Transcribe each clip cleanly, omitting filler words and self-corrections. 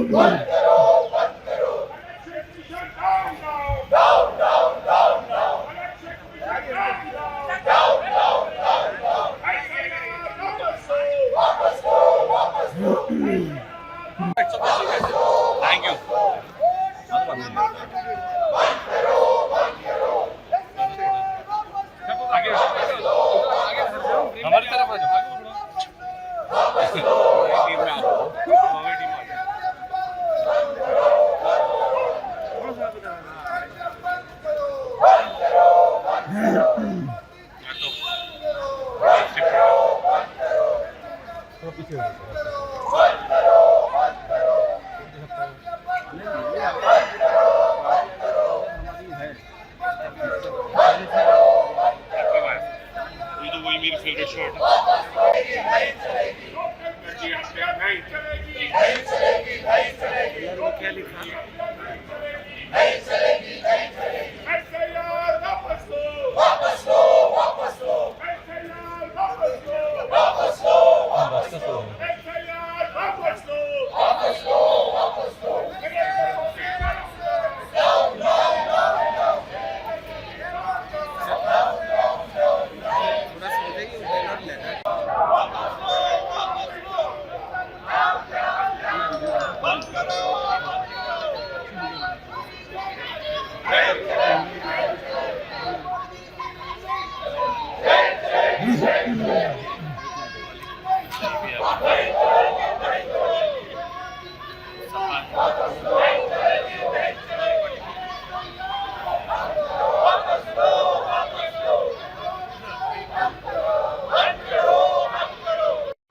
Thank you. हमारी तरफ आ जाओ। टीम में आ जाओ। हमारी टीम आ जाओ। ये तो वही मेरी फेवरेट शर्ट है। क्या लिखा?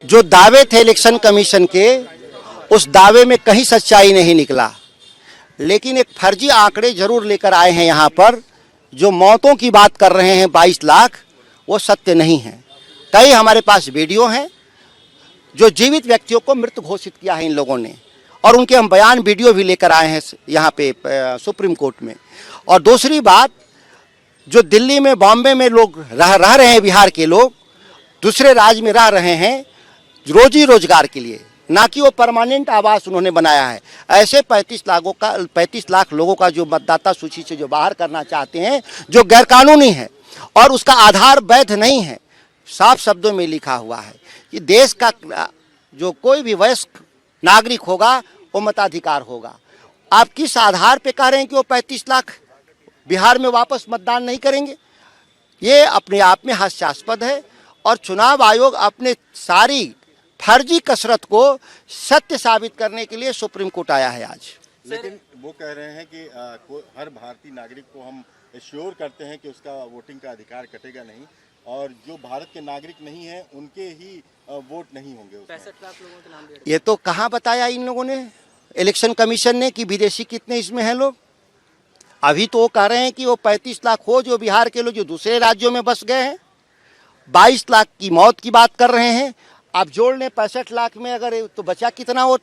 जो दावे थे इलेक्शन कमीशन के, उस दावे में कहीं सच्चाई नहीं निकला, लेकिन एक फर्जी आंकड़े जरूर लेकर आए हैं यहाँ पर। जो मौतों की बात कर रहे हैं 22 लाख, वो सत्य नहीं है। कई हमारे पास वीडियो हैं जो जीवित व्यक्तियों को मृत घोषित किया है इन लोगों ने, और उनके हम बयान वीडियो भी लेकर आए हैं यहाँ पे सुप्रीम कोर्ट में। और दूसरी बात, जो दिल्ली में बॉम्बे में लोग रह रहे हैं, बिहार के लोग दूसरे राज्य में रह रहे हैं रोजी रोजगार के लिए, ना कि वो परमानेंट आवास उन्होंने बनाया है। ऐसे 35 लाख लोगों का जो मतदाता सूची से जो बाहर करना चाहते हैं, जो गैरकानूनी है और उसका आधार वैध नहीं है, साफ शब्दों में लिखा हुआ है कि देश का जो कोई भी वयस्क नागरिक होगा वो मताधिकार होगा। आप किस आधार पे कह रहे हैं कि वो 35 लाख बिहार में वापस मतदान नहीं करेंगे? ये अपने आप में हास्यास्पद है, और चुनाव आयोग अपने सारी फर्जी कसरत को सत्य साबित करने के लिए सुप्रीम कोर्ट आया है आज। लेकिन वो कह रहे हैं कि हर भारतीय नागरिक को हम श्योर करते हैं कि उसका वोटिंग का अधिकार कटेगा नहीं, और जो भारत के नागरिक नहीं हैं उनके ही वोट नहीं होंगे। 65 लाख लोगों के नाम ये तो कहाँ बताया इन लोगों ने, इलेक्शन कमीशन ने, कि विदेशी कितने इसमें हैं लोग? अभी तो वो कह रहे हैं कि वो 35 लाख हो जो बिहार के लोग जो दूसरे राज्यों में बस गए हैं। 22 लाख की मौत की बात कर रहे हैं, आप जोड़ लें 65 लाख में, अगर तो बचा कितना वोट?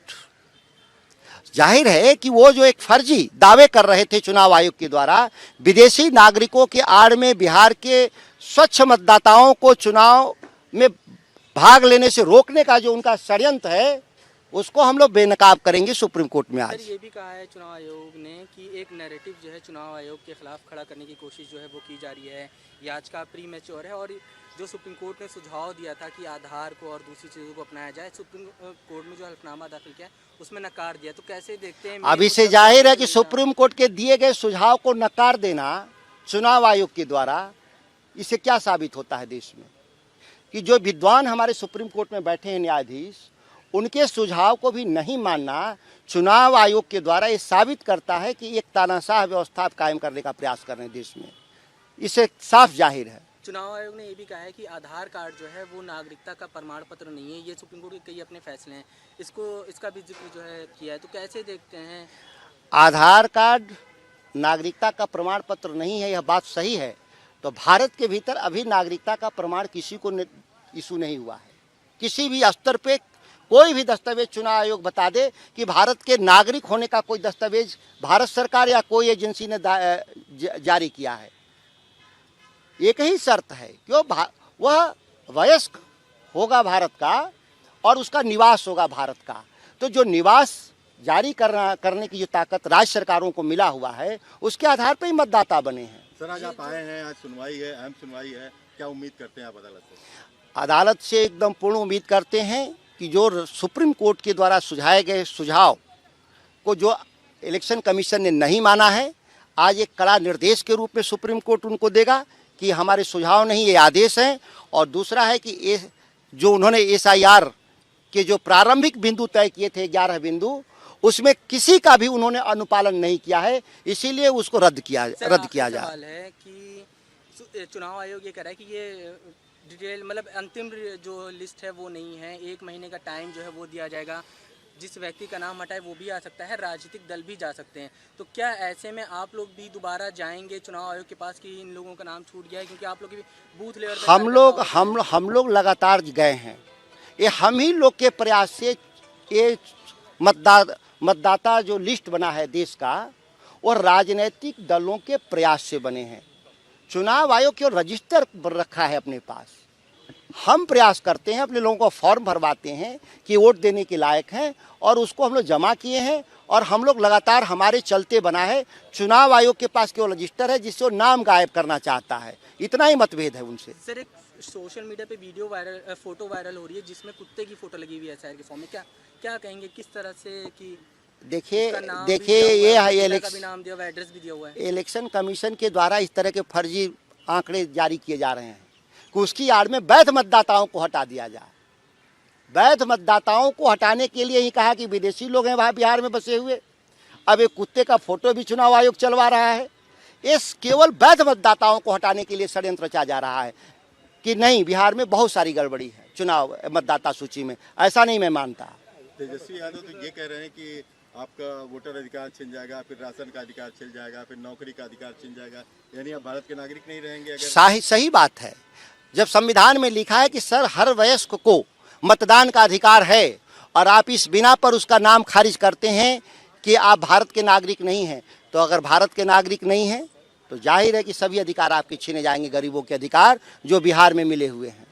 जाहिर है कि वो जो एक फर्जी दावे कर रहे थे चुनाव आयोग के द्वारा, विदेशी नागरिकों के आड़ में बिहार के स्वच्छ मतदाताओं को चुनाव में भाग लेने से रोकने का जो उनका षड्यंत्र है, उसको हम लोग बेनकाब करेंगे सुप्रीम कोर्ट में आज। सर, ये भी कहा है चुनाव आयोग ने कि एक नैरेटिव जो है चुनाव आयोग के खिलाफ खड़ा करने की कोशिश जो है वो की जा रही है, ये आज का प्री मैच्योर है, और जो सुप्रीम कोर्ट ने सुझाव दिया था कि आधार को और दूसरी चीज़ों को अपनाया जाए, सुप्रीम कोर्ट में जो हल्फनामा दाखिल किया उसमें नकार दिया। तो कैसे देखते हैं? अभी से जाहिर है कि सुप्रीम कोर्ट के दिए गए सुझाव को नकार देना चुनाव आयोग के द्वारा, इससे क्या साबित होता है देश में? कि जो विद्वान हमारे सुप्रीम कोर्ट में बैठे हैं न्यायाधीश, उनके सुझाव को भी नहीं मानना चुनाव आयोग के द्वारा ये साबित करता है कि एक तानाशाह व्यवस्था कायम करने का प्रयास कर रहे हैं देश में। इससे साफ जाहिर है। चुनाव आयोग ने ये भी कहा है कि आधार कार्ड जो है वो नागरिकता का प्रमाण पत्र नहीं है, ये सुप्रीम कोर्ट के कई अपने फैसले हैं, इसका भी जिक्र जो है किया है। तो कैसे देखते हैं? आधार कार्ड नागरिकता का प्रमाण पत्र नहीं है, यह बात सही है। तो भारत के भीतर अभी नागरिकता का प्रमाण किसी को इशू नहीं हुआ है। किसी भी स्तर पे कोई भी दस्तावेज चुनाव आयोग बता दे कि भारत के नागरिक होने का कोई दस्तावेज भारत सरकार या कोई एजेंसी ने जारी किया है। एक ही शर्त है कि वह वयस्क होगा भारत का और उसका निवास होगा भारत का। तो जो निवास जारी करने की जो ताकत राज्य सरकारों को मिला हुआ है, उसके आधार पर ही मतदाता बने हैं। सर आज आप आए हैं, आज सुनवाई है, अहम सुनवाई है, क्या उम्मीद करते हैं आप अदालत से? अदालत से एकदम पूर्ण उम्मीद करते हैं कि जो सुप्रीम कोर्ट के द्वारा सुझाए गए सुझाव को जो इलेक्शन कमीशन ने नहीं माना है, आज एक कड़ा निर्देश के रूप में सुप्रीम कोर्ट उनको देगा कि हमारे सुझाव नहीं, ये आदेश हैं। और दूसरा है कि ये जो उन्होंने SIR के जो प्रारंभिक बिंदु तय किए थे 11 बिंदु, उसमें किसी का भी उन्होंने अनुपालन नहीं किया है, इसीलिए उसको रद्द किया जाए। सवाल है कि चुनाव आयोग ये कह रहा है कि ये डिटेल मतलब अंतिम जो लिस्ट है वो नहीं है, 1 महीने का टाइम जो है वो दिया जाएगा, जिस व्यक्ति का नाम हटाए वो भी आ सकता है, राजनीतिक दल भी जा सकते हैं। तो क्या ऐसे में आप लोग भी दोबारा जाएंगे चुनाव आयोग के पास कि इन लोगों का नाम छूट गया है, क्योंकि आप लोग भी बूथ लेवल पे हम लोग लगातार गए हैं। ये हम ही लोग के प्रयास से ये मतदाता जो लिस्ट बना है देश का, और राजनीतिक दलों के प्रयास से बने हैं। चुनाव आयोग केवल रजिस्टर रखा है अपने पास। हम प्रयास करते हैं, अपने लोगों को फॉर्म भरवाते हैं कि वोट देने के लायक हैं, और उसको हम लोग जमा किए हैं। और हम लोग लगातार हमारे चलते बना है। चुनाव आयोग के पास केवल रजिस्टर है जिससे वो नाम गायब करना चाहता है, इतना ही मतभेद है उनसे। सर एक सोशल मीडिया पे वीडियो वायरल, फोटो वायरल हो रही है जिसमें कुत्ते की फोटो लगी हुई है SIR के फॉर्म में, क्या कहेंगे किस तरह से कि देखिए ये नाम दिया हुआ, एड्रेस भी दिया हुआ है। इलेक्शन कमीशन के द्वारा इस तरह के फर्जी आंकड़े जारी किए जा रहे हैं कि उसकी आड़ में वैध मतदाताओं को हटा दिया जाए। वैध मतदाताओं को हटाने के लिए ही कहा कि विदेशी लोग हैं वहाँ बिहार में बसे हुए। अब एक कुत्ते का फोटो भी चुनाव आयोग चलवा रहा है। इस केवल वैध मतदाताओं को हटाने के लिए षड्यंत्र रचा जा रहा है कि नहीं, बिहार में बहुत सारी गड़बड़ी है चुनाव मतदाता सूची में। ऐसा नहीं मैं मानता। तेजस्वी यादव तो ये कह रहे हैं कि आपका वोटर अधिकार छिन जाएगा, फिर राशन का अधिकार छिन जाएगा, फिर नौकरी का अधिकार छिन जाएगा, यानी आप भारत के नागरिक नहीं रहेंगे अगर। सही बात है। जब संविधान में लिखा है कि सर हर वयस्क को मतदान का अधिकार है, और आप इस बिना पर उसका नाम खारिज करते हैं कि आप भारत के नागरिक नहीं हैं, तो अगर भारत के नागरिक नहीं हैं तो जाहिर है कि सभी अधिकार आपके छीने जाएंगे, गरीबों के अधिकार जो बिहार में मिले हुए हैं।